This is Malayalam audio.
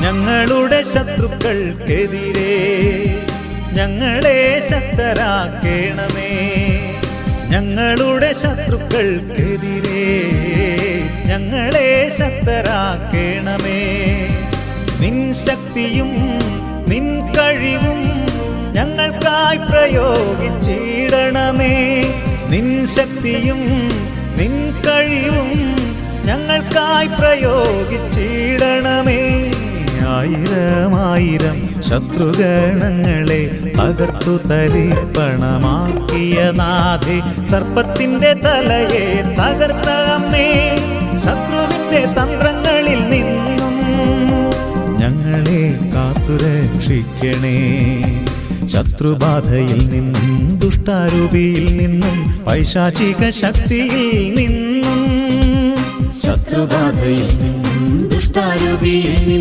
ഞങ്ങളുടെ ശത്രുക്കൾക്കെതിരെ ഞങ്ങളെ ശക്തരാക്കേണമേ. ഞങ്ങളുടെ ശത്രുക്കൾക്കെതിരെ ഞങ്ങളെ ശക്തരാക്കേണമേ. നിൻ ശക്തിയും നിൻ കഴിവും ഞങ്ങൾക്കായി പ്രയോഗിച്ചിടണമേ. നിൻ ശക്തിയും നിൻ കഴിവും ഞങ്ങൾക്കായി പ്രയോഗിച്ചിടണമേ. ആയിരമായിരം ശത്രുഗണങ്ങളെ തകർത്തു തരിപ്പണമാക്കിയ നാഥേ, സർപ്പത്തിന്റെ തലയെ തകർത്ത അമ്മേ, ശത്രുവിന്റെ തന്ത്രങ്ങളിൽ നിന്നും ഞങ്ങളെ കാത്തുരക്ഷിക്കണേ. ശത്രുബാധയിൽ നിന്നും ദുഷ്ടാരൂപിയിൽ നിന്നും പൈശാചിക ശക്തിയിൽ നിന്നും, ശത്രുബാധയിൽ നിന്നും ദുഷ്ടാരൂപിയിൽ നിന്നും